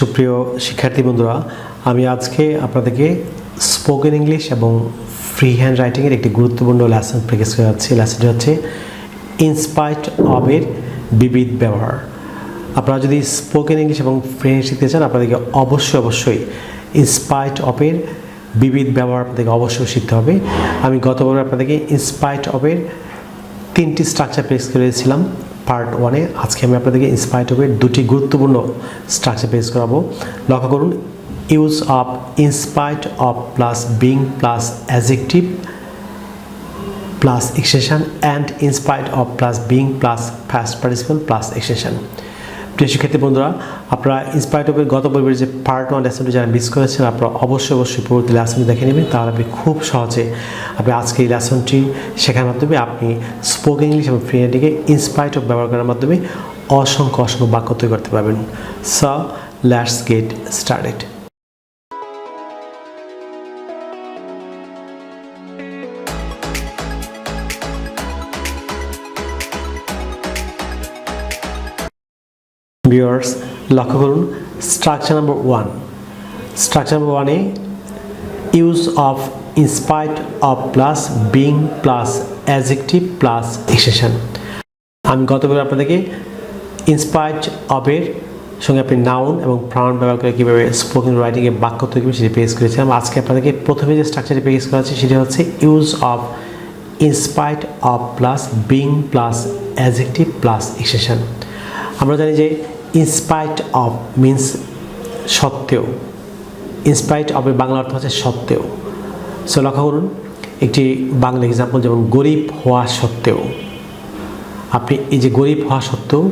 সুপ্রিয় শিক্ষার্থী বন্ধুরা, আমি আজকে আপনাদেরকে স্পোকেন ইংলিশ এবং ফ্রি হ্যান্ড রাইটিংয়ের একটি গুরুত্বপূর্ণ লেসন প্র্যাকটিস করা যাচ্ছে। লেসনটি হচ্ছে ইনস্পাইট অফ এর বিবিধ ব্যবহার। আপনারা যদি স্পোকেন ইংলিশ এবং ফ্রি হ্যান্ড শিখতে চান, আপনাদেরকে অবশ্যই ইনস্পাইট অফ এর বিবিধ ব্যবহার আপনাদেরকে অবশ্যই শিখতে হবে। আমি গতবার আপনাদেরকে ইনস্পাইট অফ এর 3টি স্ট্রাকচার প্র্যাকটিস করেছিলাম পার্ট 1-এ। আজকে আমি আপনাদেরকে ইনস্পাইট অফ এর 2টি গুরুত্বপূর্ণ স্ট্রাকচার প্র্যাকটিস করাবো। লক্ষ্য করুন, use of in spite of plus being plus adjective plus extension and in spite of plus being plus past participle plus extension. প্রিয় শিক্ষার্থী বন্ধুরা, আপনারা ইনস্পাইট অফ এর গত পর্বের যে পার্ট 1 লেসনটি যারা মিস করেছেন, আপনারা অবশ্যই পরবর্তী লেসনটি দেখে নেবেন। তাহলে আপনি খুব সহজে আজকে এই লেসনটি শেখার মাধ্যমে আপনি স্পোকেন ইংলিশ এবং ফ্রি হ্যান্ডিংয়ে ইনস্পাইট অফ ব্যবহার করার মাধ্যমে অসংখ্য বাক্য তৈরি করতে পারবেন। So let's get started. Viewers, লক্ষ্য করুন স্ট্রাকচার নাম্বার 1। স্ট্রাকচার নাম্বার 1-এ use of in spite of plus being plus adjective plus extension. আমি গতবার আপনাদেরকে ইনস্পাইট অফ এর সঙ্গে আপনি নাউন এবং প্রাউন ব্যবহার করে কীভাবে স্পোকেন রাইটিংয়ে বাক্য তৈরি করবেন সেটি প্র্যাকটিস করেছিলাম। আজকে আপনাদেরকে প্রথমে যে স্ট্রাকচারটি প্র্যাকটিস করা হচ্ছে সেটি হচ্ছে use of in spite of plus being plus adjective plus extension. আমরা জানি যে ইনস্পাইট অফ মিন্স সত্ত্বেও। ইনস্পাইট অফ এর বাংলা অর্থ হচ্ছে সত্ত্বেও। সো লক্ষ্য করুন একটি বাংলা এক্সাম্পল, যেমন গরিব হওয়া সত্ত্বেও। আপনি এই যে গরিব হওয়া সত্ত্বেও,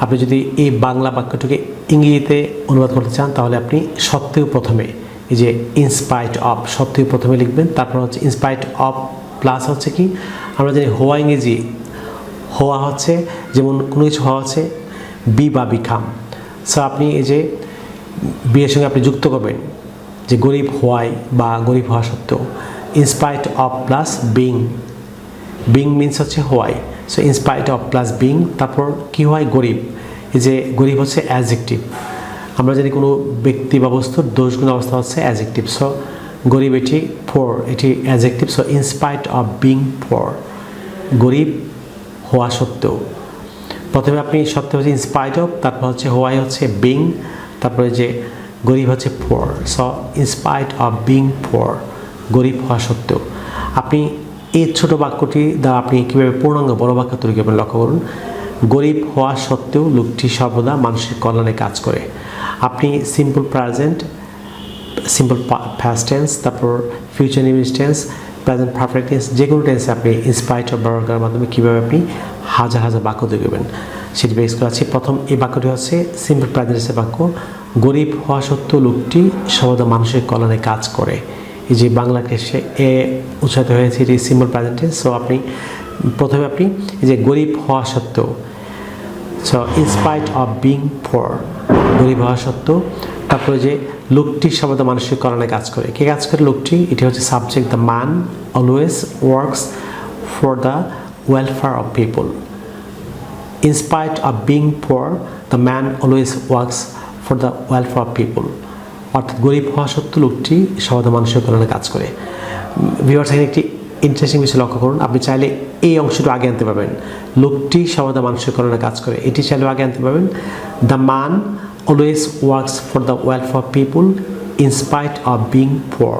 আপনি যদি এই বাংলা বাক্যটিকে ইংরেজিতে অনুবাদ করতে চান, তাহলে আপনি সত্ত্বেও প্রথমে এই যে ইনস্পাইট অফ সত্ত্বেও প্রথমে লিখবেন। তারপর হচ্ছে ইনস্পাইট অফ প্লাস হচ্ছে কি, আমরা জানি হওয়া ইংরেজি হওয়া হচ্ছে, যেমন কোনো কিছু হওয়া হচ্ছে বি বা বিকাম। সো আপনি এই যে বিয়ের সঙ্গে আপনি যুক্ত করবেন যে গরিব হওয়াই বা গরিব হওয়া সত্ত্বেও। In spite of plus being, being means হচ্ছে হওয়াই। So in spite of plus being, তারপর কী হয় গরিব। এই যে গরিব হচ্ছে অ্যাডজেক্টিভ। আমরা জানি কোনো ব্যক্তি বা বস্তুর দোষগুণ অবস্থা হচ্ছে অ্যাডজেক্টিভ। সো গরিব এটি ফোর, এটি adjective. So in spite of being poor, গরিব হওয়া সত্ত্বেও। প্রথমে আপনি সত্ত্বেও হচ্ছে ইনস্পাইট অফ, তারপর হচ্ছে হোয়াই হচ্ছে বিং, তারপরে যে গরিব হচ্ছে poor. So in spite of being poor, গরিব হওয়া সত্ত্বেও। আপনি এই ছোটো বাক্যটি দ্বারা আপনি কীভাবে পূর্ণাঙ্গ বড় বাক্য তৈরি করবেন লক্ষ্য করুন। গরিব হওয়া সত্ত্বেও লোকটি সর্বদা মানুষের কল্যাণে কাজ করে। আপনি simple present, simple past tense, তারপর future numeric tense, present perfect tense, যে কোনো টেন্সে আপনি ইনস্পাইট অফ ব্যবহার করার মাধ্যমে কীভাবে আপনি হাজার বাক্য তৈরি করবেন সেটি বেস করা আছে। প্রথম এই বাক্যটি হচ্ছে সিম্পল প্রেজেন্টের বাক্য। গরিব হওয়া সত্ত্বেও লোকটি সর্বদা মানুষের কল্যাণে কাজ করে। এই যে বাংলাকে সে এ উচ্চারিত হয়েছে, এটি সিম্পল প্রেজেন্টে। সো আপনি প্রথমে আপনি এই যে গরিব হওয়া সত্ত্বেও, so in spite of being poor, গরিব হওয়া সত্ত্বেও। তারপরে যে লোকটি সর্বদা মানুষের কল্যাণে কাজ করে। কে কাজ করে লোকটি? এটি হচ্ছে subject. The man always works for the welfare of people. In spite of being poor, the man always works for the welfare of people. অর্থাৎ গরিব হওয়া সত্ত্বেও লোকটি সর্বদা মানুষের কল্যাণে কাজ করে। ভিউয়ার্স, এখানে একটি ইন্টারেস্টিং বিষয় লক্ষ্য করুন। আপনি চাইলে এই অংশটা আগে আনতে পারবেন, লোকটি সর্বদা মানুষের কল্যাণে কাজ করে। এটি চাইলেও আগে আনতে পারবেন, the man always works for the welfare of people in spite of being পোর।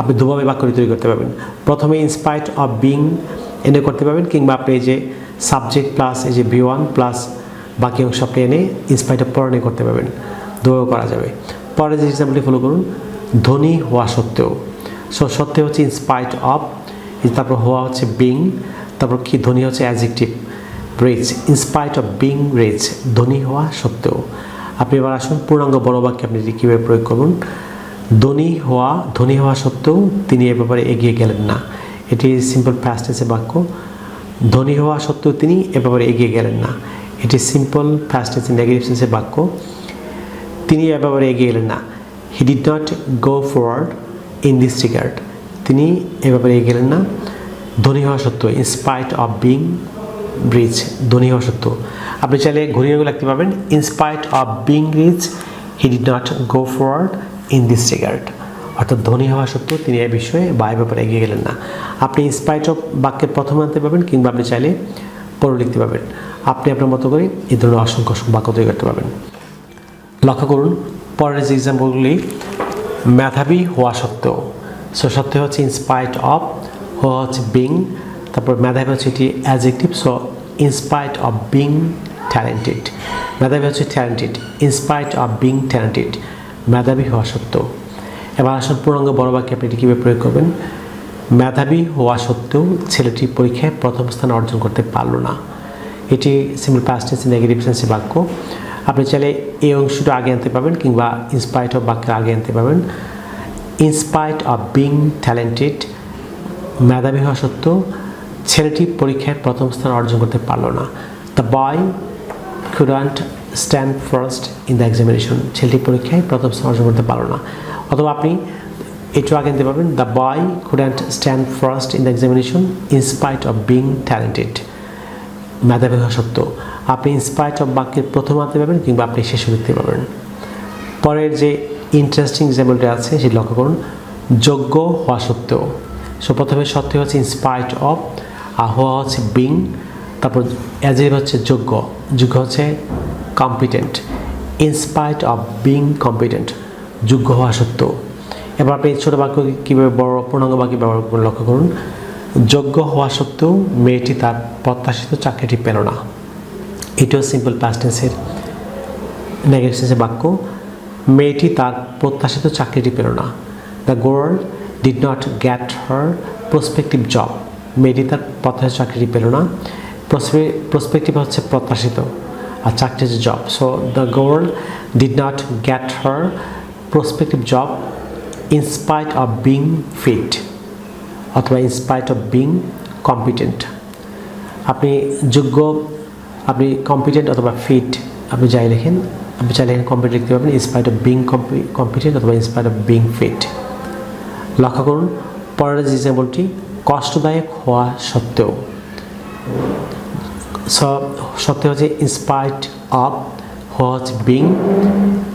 আপনি দুভাবে বাক্যটি তৈরি করতে পারবেন। প্রথমে ইনস্পাইট অফ বিং এনে করতে পারবেন, কিংবা আপনি এই যে সাবজেক্ট প্লাস এই যে বি1 প্লাস বাকি অংশ আপনি এনে ইনস্পাইট অফ পরে করতে পারবেন। দুভাবে করা যাবে। পরে যে এক্সাম্পলটি ফলো করুন, ধনী হওয়া সত্ত্বেও। সো সত্ত্বেও হচ্ছে ইনস্পাইট অফ, তারপর হওয়া হচ্ছে বিং, তারপর কি ধনী হচ্ছে adjective rich. In spite of being rich, ধনী হওয়া সত্ত্বেও। আপনি এবার আসুন পূর্ণাঙ্গ বড় বাক্যে আপনি কীভাবে প্রয়োগ করুন। ধনী হওয়া সত্ত্বেও তিনি এ ব্যাপারে এগিয়ে গেলেন না। এটি সিম্পল পাস্ট টেন্সের বাক্য। ধনী হওয়া সত্ত্বেও তিনি এ ব্যাপারে এগিয়ে গেলেন না। এটি সিম্পল পাস্ট টেন্স নেগেটিভ সেন্সের বাক্য। তিনি এ ব্যাপারে এগিয়ে গেলেন না। He did not go forward in this regard, তিনি এ ব্যাপারে এগিয়ে গেলেন না। ধনী হওয়া সত্ত্বেও, in spite of being rich, ধনী হওয়া সত্ত্বেও। আপনি চাইলে ঘুরিয়ে লিখতে পারবেন, in spite of being rich he did not go forward in this regard. অর্থাৎ ধনী হওয়া সত্ত্বেও তিনি এই বিষয়ে বা এই ব্যাপারে এগিয়ে গেলেন না। আপনি ইনস্পাইট অফ বাক্যের প্রথমে আনতে পারবেন, কিংবা আপনি চাইলে পরে লিখতে পারবেন। আপনি আপনার মতো করে এই ধরনের অসংখ্য বাক্য তৈরি করতে পারবেন। লক্ষ্য করুন পরের যে এক্সাম্পলগুলি, মেধাবী হওয়া সত্ত্বেও। সো সত্ত্বেও হচ্ছে ইনস্পাইট অফ, হওয়া হচ্ছে বিং, তারপর মেধাবী হচ্ছে এটি adjective. So in spite of being talented. মেধাবী হচ্ছে talented, in spite of being talented, মেধাবী হওয়া সত্ত্বেও। এবার আসুন পূর্ণাঙ্গ বড় বাক্যে আপনি এটি কীভাবে প্রয়োগ করবেন। মেধাবী হওয়া সত্ত্বেও ছেলেটি পরীক্ষায় প্রথম স্থান অর্জন করতে পারল না। এটি সিম্পল পাস্ট টেন্স নেগেটিভ সেন্সে বাক্য। আপনি চাইলে এই অংশটা আগে আনতে পারবেন, কিংবা ইনস্পাইট অফ বাক্যের আগে আনতে পারবেন। ইনস্পাইট অফ বিং ট্যালেন্টেড, মেধাবী হওয়া সত্ত্বেও ছেলেটি পরীক্ষায় প্রথম স্থান অর্জন করতে পারল না। The boy couldn't stand first in the examination, ছেলেটি পরীক্ষায় প্রথম স্থান অর্জন করতে পারল না। অথবা আপনি একটু আগে নিতে পারবেন, the boy couldn't stand first in the examination in spite of being talented, মেধাবী হওয়া সত্ত্বেও। আপনি ইনস্পাইট অফ বাক্যের প্রথম আনতে পারবেন, কিংবা আপনি শেষে লিখতে পারবেন। পরের যে ইন্টারেস্টিং এক্সাম্পলটা আছে সেটি লক্ষ্য করুন, যোগ্য হওয়া সত্ত্বেও। সো প্রথমে সত্ত্বেও হচ্ছে ইনস্পাইট অফ, আর হওয়া হচ্ছে বিং, তারপর অ্যাজেক্টিভ হচ্ছে যোগ্য, যোগ্য হচ্ছে competent, in spite of being competent, যোগ্য হওয়া সত্ত্বেও। এবার আপনি ছোটো বাক্য কীভাবে বড় পূর্ণাঙ্গ বাক্য ব্যবহার করবেন লক্ষ্য করুন, যোগ্য হওয়া সত্ত্বেও মেয়েটি তার প্রত্যাশিত চাকরিটি পেল না। এটাও সিম্পল পাস্ট টেন্সের নেগেটিভ সেন্সের বাক্য। মেয়েটি তার প্রত্যাশিত চাকরিটি পেল না। The girl did not get her prospective job, মেয়েটি তার প্রত্যাশিত চাকরিটি পেল না। প্রসপেক্টিভ হচ্ছে প্রত্যাশিত, আর চাকরি হচ্ছে job. So the girl did not get her prospective job in spite of being fit, অথবা ইনস্পাইট অফ বিং কম্পিটেন্ট। আপনি যোগ্য, আপনি কম্পিটেন্ট অথবা ফিট, আপনি যাই লেখেন, আপনি চাইলে এখানে কম্পিটেন্ট লিখতে পারবেন, ইনস্পাইট অফ বিং কম্পিটেন্ট অথবা ইনস্পাইট অফ বিং ফিট। লক্ষ্য করুন পরের যে এক্সাম্পলটি, কষ্টদায়ক হওয়া সত্ত্বেও। সত্ত্বেও হচ্ছে ইনস্পাইট অফ, হওয়া হচ্ছে বিং,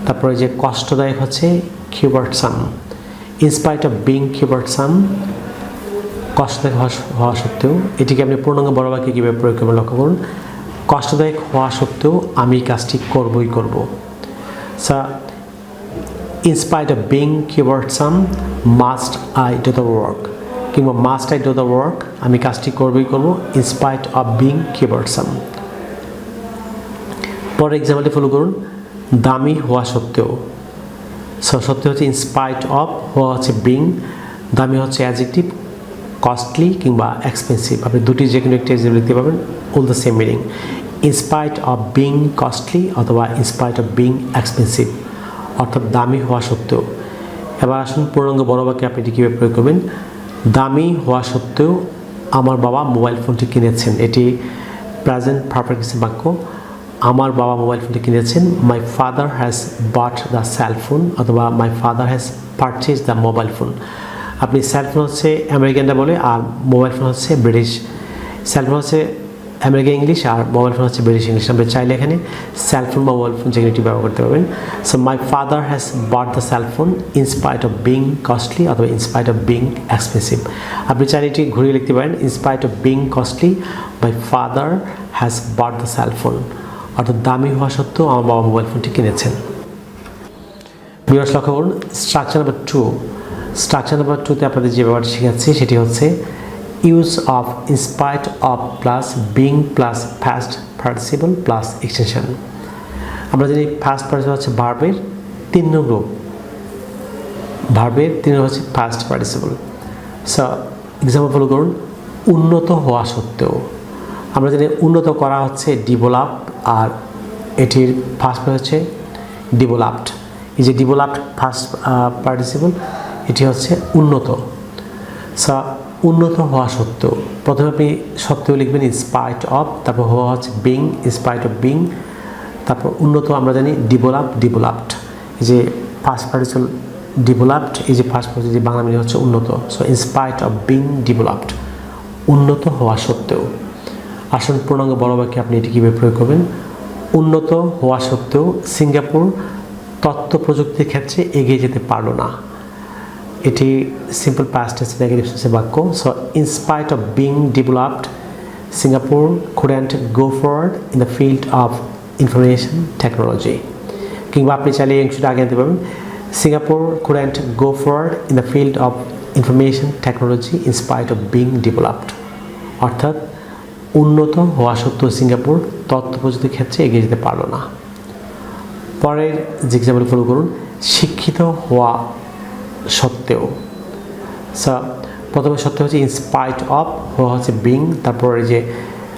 তারপরে যে কষ্টদায়ক হচ্ছে কিউবার্টসাম, ইনস্পাইট অফ বিং কিউবার্টসাম, কষ্টদায়ক হওয়া সত্ত্বেও। এটিকে আপনি পূর্ণাঙ্গ বড় বাক্যে কীভাবে প্রয়োগ করবেন লক্ষ্য করুন, কষ্টদায়ক হওয়া সত্ত্বেও আমি কাজটি করবই করব। সো ইনস্পাইট অফ বিং কিউবার্টসাম must I do the work, কিংবা must I do the work, আমি কাজটি করবই করব, ইনস্পাইট অফ বিং কিউবার্টসাম। পরের এক্সাম্পলটি ফলো করুন, দামি হওয়া সত্ত্বেও। সত্ত্বেও হচ্ছে ইনস্পাইট অফ, হওয়া হচ্ছে বিং, দামি হচ্ছে অ্যাডজেক্টিভ, কস্টলি কিংবা এক্সপেন্সিভ। আপনি দুটি যে কোনো একটি এক্সাম্পল লিখতে পারবেন, all the same meaning, in spite of being costly অথবা ইনস্পাইট অফ বিং এক্সপেন্সিভ, অর্থাৎ দামি হওয়া সত্ত্বেও। এবার আসুন পূর্ণাঙ্গ বড় বাক্যে আপনি এটি কীভাবে প্রয়োগ করবেন, দামি হওয়া সত্ত্বেও আমার বাবা মোবাইল ফোনটি কিনেছেন। এটি প্রেজেন্ট পারফেক্ট বাক্য, আমার বাবা মোবাইল ফোনটি কিনেছেন। My father has bought the cell phone, অথবা my father has purchase the mobile phone. আপনি সেল ফোন হচ্ছে আমেরিকানরা বলে, আর মোবাইল ফোন হচ্ছে ব্রিটিশ। সেল ফোন হচ্ছে আমেরিকান ইংলিশ, আর মোবাইল ফোন হচ্ছে ব্রিটিশ ইংলিশ। আপনি চাইলে এখানে সেল ফোন বা মোবাইল ফোন যেগুলো ব্যবহার করতে পারবেন। So my father has bought the cell phone in spite of being costly অথবা ইনস্পাইট অফ বিং এক্সপেন্সিভ। আপনি চাইলে এটি ঘুরিয়ে লিখতে পারেন, in spite of being costly my father has bought the cell phone, অর্থাৎ দামি হওয়া সত্ত্বেও আমার বাবা মোবাইল ফোনটি কিনেছেন। ভিউয়ার্স লক্ষ্য করুন স্ট্রাকচার নাম্বার 2। স্ট্রাকচার নাম্বার 2তে আপনাদের যে ব্যাপারটি শেখাচ্ছি সেটি হচ্ছে use of in spite of plus being plus first participle plus extension. আমরা জানি ফার্স্ট পার্টিসিপল হচ্ছে ভার্বের 3 নং রূপ, ভার্বের 3 হচ্ছে first participle. So example follow করুন, উন্নত হওয়া সত্ত্বেও। আমরা জানি উন্নত করা হচ্ছে ডেভেলপ, আর এটির ফার্স্ট হচ্ছে ডেভেলপড। এই যে ডেভেলপড ফার্স্ট পার্টিসিপল, এটি হচ্ছে উন্নত। সো উন্নত হওয়া সত্ত্বেও, প্রথমে আপনি সত্ত্বেও লিখবেন ইনস্পাইট অফ, তারপর হওয়া হচ্ছে বিং, ইনস্পাইট অফ বিং, তারপর উন্নত আমরা জানি ডেভেলপড। এই যে ফার্স্ট পার্টিসিপল ডেভেলপড, এই যে ফার্স্ট পার্টিসিপল বাংলা মিনিং হচ্ছে উন্নত। So in spite of being developed, উন্নত হওয়া সত্ত্বেও। আসুন পূর্ণাঙ্গ বড় বাক্যে আপনি এটি কীভাবে প্রয়োগ করবেন, উন্নত হওয়া সত্ত্বেও সিঙ্গাপুর তথ্য প্রযুক্তির ক্ষেত্রে এগিয়ে যেতে পারলো না। এটি সিম্পল পাস্ট টেন্স নেগেটিভ সেন্সের বাক্য। So in spite of being developed Singapore couldn't go forward in the field of information technology। কিংবা আপনি চাইলে এই অংশটা আগে আনতে পারবেন, Singapore couldn't go forward in the field of information technology in spite of being developed। অর্থাৎ উন্নত হওয়া সত্ত্বেও সিঙ্গাপুর তথ্য প্রযুক্তির ক্ষেত্রে এগিয়ে যেতে পারলো না। পরের যে এক্সাম্পল ফলো করুন, শিক্ষিত হওয়া সত্ত্বেও। প্রথমে সত্য হচ্ছে ইনস্পাইট অফ, হওয়া হচ্ছে বিং, তারপরে যে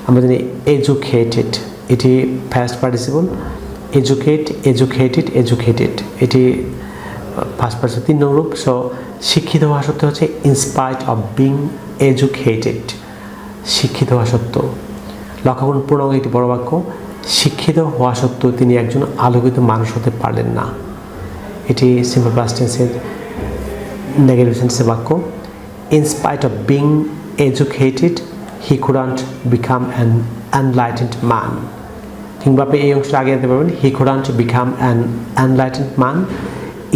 আমরা জানি এডুকেটেড, এটি ফার্স্ট পার্টিসিপল, এডুকেটেড এটি ফার্স্ট পার্টিসিপল 3 নং রূপ। সো শিক্ষিত হওয়া সত্ত্বেও হচ্ছে ইনস্পাইট অফ বিং এডুকেটেড, শিক্ষিত হওয়া সত্ত্বেও। লক্ষ্য করুন পূর্ণাঙ্গ একটি বড় বাক্য, শিক্ষিত হওয়া সত্ত্বেও তিনি একজন আলোকিত মানুষ হতে পারলেন না। এটি সিম্পল পাস্ট টেন্সের নেগেটিভ সেন্সের বাক্য। In spite of being educated, he couldn't become an enlightened man। কিংবা আপনি এই অংশটা আগে আনতে পারবেন, he couldn't become an enlightened man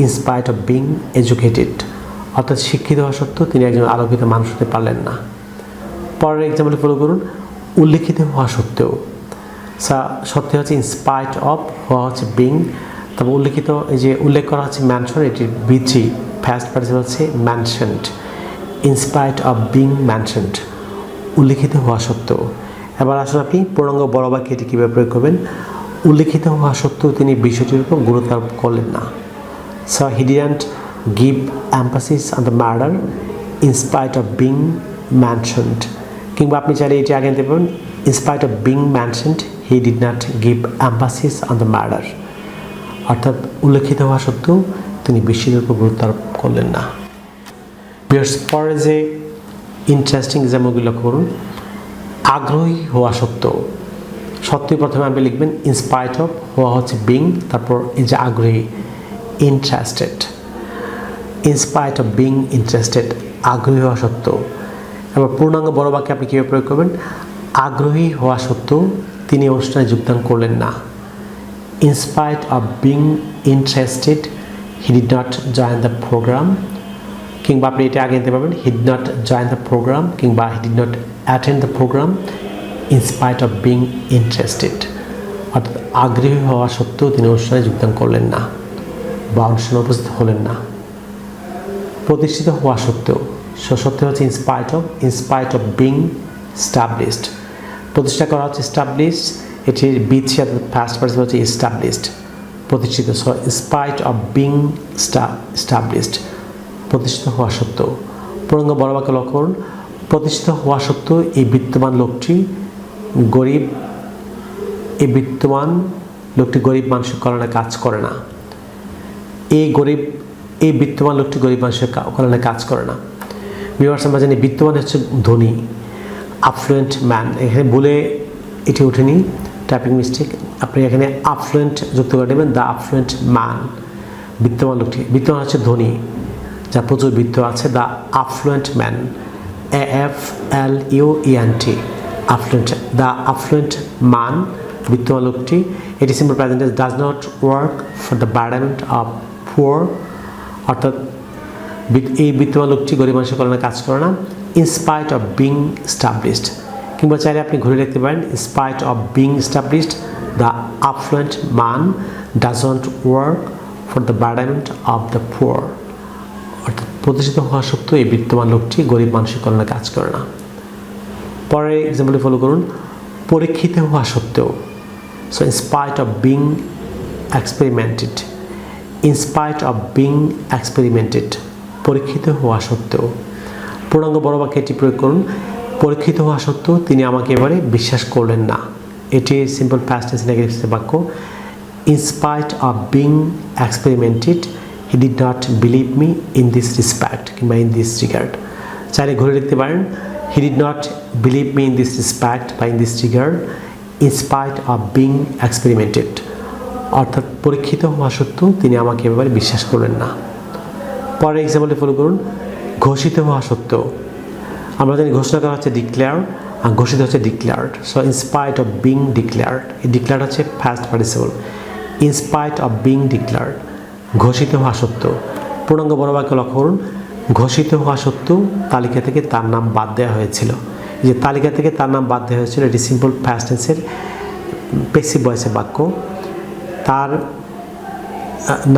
in spite of being educated। অর্থাৎ শিক্ষিত হওয়া সত্ত্বেও তিনি একজন আলোকিত মানুষ হতে পারলেন না। পরের এক্সাম্পল ফলো করুন, উল্লেখিত হওয়া সত্ত্বেও। সত্য হচ্ছে ইনস্পাইট অফ, হওয়া হচ্ছে বিং, তবে উল্লেখিত এই যে উল্লেখ করা হচ্ছে ম্যানশন, এটির বিচি ফার্স্ট পার্টিসিপল হচ্ছে mentioned. In spite of being mentioned, উল্লেখিত হওয়া সত্ত্বেও। এবার আসলে আপনি পূর্ণাঙ্গ বড় বাক্যে এটি কীভাবে প্রয়োগ করবেন, উল্লেখিত হওয়া সত্ত্বেও তিনি বিষয়টির উপর গুরুত্ব আরোপ করলেন না। So he didn't give emphasis on the murder in spite of being ম্যানশনড। কিংবা আপনি চাইলে এটি আগে আনতে পারেন, in spite of being ম্যানশনড he did not give emphasis on the murder. অর্থাৎ উল্লেখিত হওয়া সত্ত্বেও তিনি বিষয়টির উপর গুরুত্ব আরোপ করলেন না। পরে যে ইন্টারেস্টিং এক্সাম্পলগুলো লক্ষ্য করুন, আগ্রহী হওয়া সত্ত্বেও। সত্যি প্রথমে আপনি লিখবেন ইনস্পাইট অফ, হওয়া হচ্ছে বিং, তারপর এই যে আগ্রহী interested. In spite of being interested, আগ্রহী হওয়া সত্ত্বেও। এবার পূর্ণাঙ্গ বড় বাক্যে আপনি কীভাবে প্রয়োগ করবেন, আগ্রহী হওয়া সত্ত্বেও তিনি অনুষ্ঠানে যোগদান করলেন না। In spite of being interested he did not join the programme. কিংবা আপনি এটা আগে নিতে পারবেন, he did not join the programme, কিংবা he did not attend the programme in spite of being interested. অর্থাৎ আগ্রহী হওয়া সত্ত্বেও তিনি অনুষ্ঠানে যোগদান করলেন না বা অনুষ্ঠানে উপস্থিত হলেন না। প্রতিষ্ঠিত হওয়া সত্ত্বেও। সত্য হচ্ছে ইনস্পাইট অফ বিং স্টাবলিশড, প্রতিষ্ঠা করা হচ্ছে স্টাবলিশড, এটির বিচি অর্থাৎ ফার্স্ট পার্টিসিপল হচ্ছে এস্টাবলিশড, প্রতিষ্ঠিত। So in spite of being established, প্রতিষ্ঠিত হওয়া সত্ত্বেও। পূর্ণাঙ্গ বড় বাক্য লক্ষ্য করুন, প্রতিষ্ঠিত হওয়া সত্ত্বেও এই বিত্তবান লোকটি গরিব মানুষের কল্যাণে কাজ করে না। এই বিত্তবান লোকটি গরিব মানুষের কল্যাণে কাজ করে না। ভিউয়ার্স, আমরা জানি বিত্তবান হচ্ছে ধনী, আফ্লুয়েন্ট ম্যান। এখানে বলে এটি ওঠেনি, টাইপিং মিস্টেক। আপনি এখানে আফ্লুয়েন্ট যুক্ত করে দেবেন, দ্য আফ্লুয়েন্ট ম্যান। বিত্তবান লোকটি, বিত্তবান হচ্ছে ধনী, যা প্রচুর বিত্ত আছে, the affluent man, AFLUENT, affluent. The affluent man, বিত্তবান লোকটি। এটি simple present tense, does not work for the betterment of poor. অর্থাৎ এই বিত্তবান লোকটি গরিব মানুষের কল্যাণে কাজ করে না। ইনস্পাইট অফ বিং স্টাবলিশড, কিংবা চাইলে আপনি ঘুরে লিখতে পারেন, in spite of being established the affluent man doesn't work for the betterment of the poor. অর্থাৎ প্রতিষ্ঠিত হওয়া সত্ত্বেও এই বিত্তবান লোকটি গরিব মানুষের কল্যাণে কাজ করে না। পরে এক্সাম্পলটি ফলো করুন, পরীক্ষিত হওয়া সত্ত্বেও। So in spite of being experimented, in spite of being experimented, পরীক্ষিত হওয়া সত্ত্বেও। পূর্ণাঙ্গ বড় বাক্যে এটি প্রয়োগ করুন, পরীক্ষিত হওয়া সত্ত্বেও তিনি আমাকে এবারে বিশ্বাস করলেন না। এটি সিম্পল পাস্ট টেন্স নেগেটিভ বাক্য। In spite of being experimented he did not believe me in this respect, কিংবা ইন দিস রিগার্ড। চাইলে ঘুরে লিখতে পারেন, he did not believe me in this respect বা in this regard in spite of being experimented. অর্থাৎ পরীক্ষিত হওয়া সত্ত্বেও তিনি আমাকে এবারে বিশ্বাস করলেন না। পরের এক্সাম্পলটি ফলো করুন, ঘোষিত হওয়া সত্ত্বেও। আমরা জানি ঘোষণা করা হচ্ছে ডিক্লেয়ার, আর ঘোষিত হচ্ছে declared. So in spite of being declared, এই ডিক্লেয়ার্ড হচ্ছে first participle. In spite of being declared, ঘোষিত হওয়া সত্ত্বেও। পূর্ণাঙ্গ বড় বাক্য লক্ষ্য করুন, ঘোষিত হওয়া সত্ত্বেও তালিকা থেকে তার নাম বাদ দেওয়া হয়েছিল। যে তালিকা থেকে তার নাম বাদ দেওয়া হয়েছিল এটি সিম্পল পাস্ট টেন্সের প্যাসিভ ভয়েসের বাক্য। তার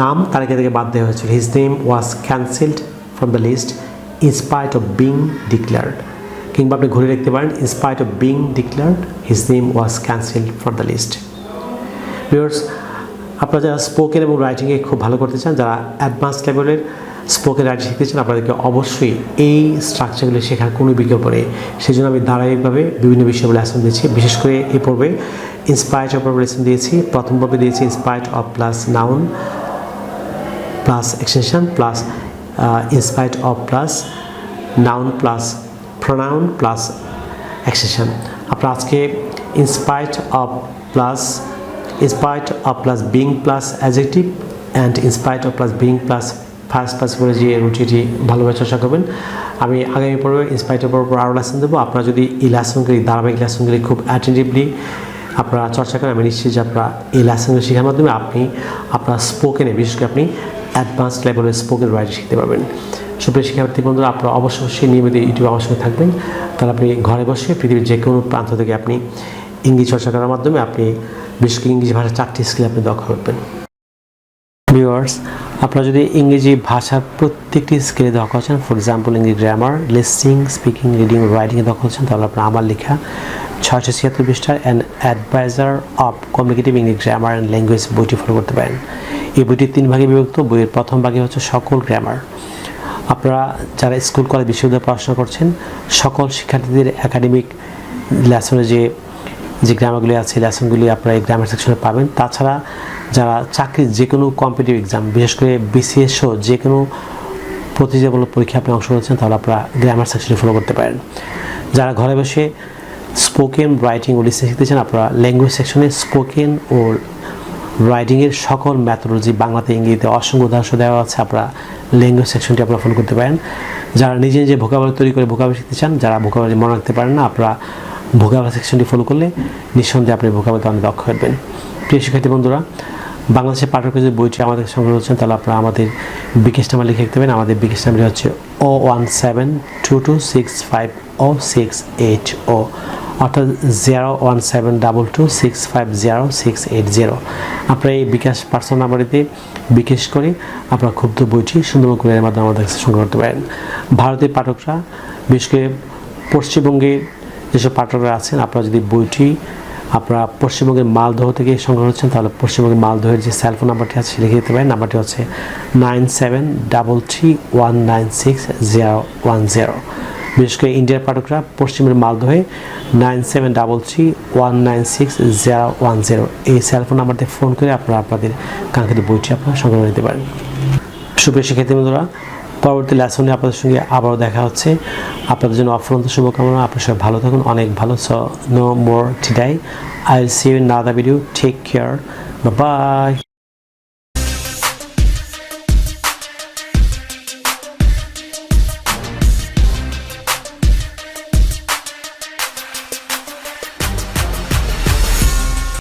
নাম তালিকা থেকে বাদ দেওয়া হয়েছিল। His name was cancelled from the list in spite of being declared, কিংবা আপনি ঘুরে লিখতে পারেন in spite of being declared his name was cancelled from the list. Viewers, আপনারা যারা স্পোকেন এবং রাইটিংয়ে খুব ভালো করতে চান, যারা অ্যাডভান্স লেভেলের স্পোকেন রাইটিং শিখতে চান, আপনাদেরকে অবশ্যই এই স্ট্রাকচারগুলো শেখার কোনো বিকল্প নেই। সেই জন্য আমি ধারাবাহিকভাবে বিভিন্ন বিষয়গুলো লেসন দিচ্ছি। বিশেষ করে এই পর্বে ইনস্পাইট অফ লেসন দিয়েছি। প্রথম পর্বে দিয়েছি in spite of plus noun plus extension plus in spite of plus noun plus pronoun plus extension. আপনারা আজকে in spite of plus being plus adjective and in spite of plus being plus first person যে রুটিটি ভালোভাবে চর্চা করবেন। আমি আগামী পর্বে ইনস্পাইট অফ পর আরও লেসন দেবো। আপনারা যদি এই লেসনগুলি ধারাবাহিক লেসনগুলি খুব অ্যাটেন্টিভলি আপনারা চর্চা করেন, আমি নিশ্চিত যে আপনারা এই লেসনগুলি শেখার মাধ্যমে আপনি আপনার স্পোকেনে, বিশেষ করে আপনি অ্যাডভান্স লেভেলের স্পোকেন রাইটিং শিখতে পারবেন। সুপ্রিয় শিক্ষার্থী বন্ধুরা, আপনারা অবশ্যই নিয়মিত ইউটিউবে আমার সঙ্গে থাকবেন। তাহলে আপনি ঘরে বসে পৃথিবীর যে কোনো প্রান্ত থেকে আপনি ইংরেজি চর্চা করার মাধ্যমে আপনি বিশেষ করে ইংরেজি ভাষার 4টি স্কিল আপনি দক্ষ হবেন। ভিউয়ার্স, আপনারা যদি ইংরেজি ভাষার প্রত্যেকটি স্কিলে দক্ষ আছেন, ফর এক্সাম্পল ইংরেজি গ্রামার, লিসনিং, স্পিকিং, রিডিং, রাইটিংয়ে দক্ষ আছেন, তাহলে আপনারা আমার লেখা 676 পৃষ্ঠার an adviser of communicative English grammar and language বইটি ফলো করতে পারেন। এই বইটি 3 ভাগে বিভক্ত। বইয়ের প্রথম ভাগে হচ্ছে সকল গ্রামার। আপনারা যারা স্কুল কলেজ বিশ্ববিদ্যালয়ে পড়াশোনা করছেন, সকল শিক্ষার্থীদের একাডেমিক লেসনে যে গ্রামারগুলি আছে, লেসনগুলি আপনারা এই গ্রামার সেকশনে পাবেন। তাছাড়া যারা চাকরির যে কোনো কম্পিটিটিভ এক্সাম, বিশেষ করে বিসিএস সহ যে কোনো প্রতিযোগিতামূলক পরীক্ষা আপনি অংশগ্রহণ করছেন, তাহলে আপনারা গ্রামার সেকশনে ফলো করতে পারেন। যারা ঘরে বসে স্পোকেন রাইটিং ও লিসনিং শিখতে চান, আপনারা ল্যাঙ্গুয়েজ সেকশনে স্পোকেন ও রাইটিংয়ের সকল ম্যাথোলজি বাংলাতে ইংরেজিতে অসংখ্য উদাহরণ দেওয়া আছে। আপনারা ল্যাঙ্গুয়েজ সেকশনটি আপনারা ফলো করতে পারেন। যারা নিজে নিজে ভোকাবুলারি তৈরি করে ভোকাবুলারি শিখতে চান, যারা ভোকাবুলারি মনে রাখতে পারেন না, আপনারা ভোকাবুলারি সেকশনটি ফলো করলে নিঃসন্দেহে আপনি ভোকাবুলারিতে অনেক দক্ষ হবেন। প্রিয় শিক্ষার্থী বন্ধুরা, বাংলাদেশের পাঠকের যে বইটি আমাদের সংগ্রহ করছেন, তাহলে আপনারা আমাদের বিকাশ নাম্বার লিখে রাখতে পারেন। আমাদের বিকাশ নাম্বারটি হচ্ছে 01722650680, অর্থাৎ 01722650680। আপনারা এই বিকাশ পার্সোনাল নাম্বারটিতে বিকাশ করে আপনারা ক্ষুব্ধ বইটি সুন্দর করে এর মাধ্যমে আমাদের কাছে সংগ্রহ করতে পারেন। ভারতের পাঠকরা, বিশেষ করে পশ্চিমবঙ্গের যেসব পাঠকরা আছেন, আপনারা যদি বইটি আপনারা পশ্চিমবঙ্গের মালদহ থেকে সংগ্রহ করছেন, তাহলে পশ্চিমবঙ্গের মালদহের যে সেলফোন নাম্বারটি আছে লিখে দিতে পারেন। নাম্বারটি হচ্ছে 9733196010। বিশেষ করে ইন্ডিয়ার পাঠকরা পশ্চিমের মালদহে 9733196010 এই সেলফোন নাম্বারতে ফোন করে আপনারা আপনাদের কাঙ্ক্ষিত বইটি আপনারা সংগ্রহ নিতে পারেন। সুপ্রিয় শিক্ষার্থী বন্ধুরা, পরবর্তী লেসনে আপনাদের সঙ্গে আবারও দেখা হচ্ছে। আপনাদের জন্য অফুরন্ত শুভকামনা। আপনার সবাই ভালো থাকুন, অনেক ভালো। So no more today, I will see you in another video. Take care, bye by.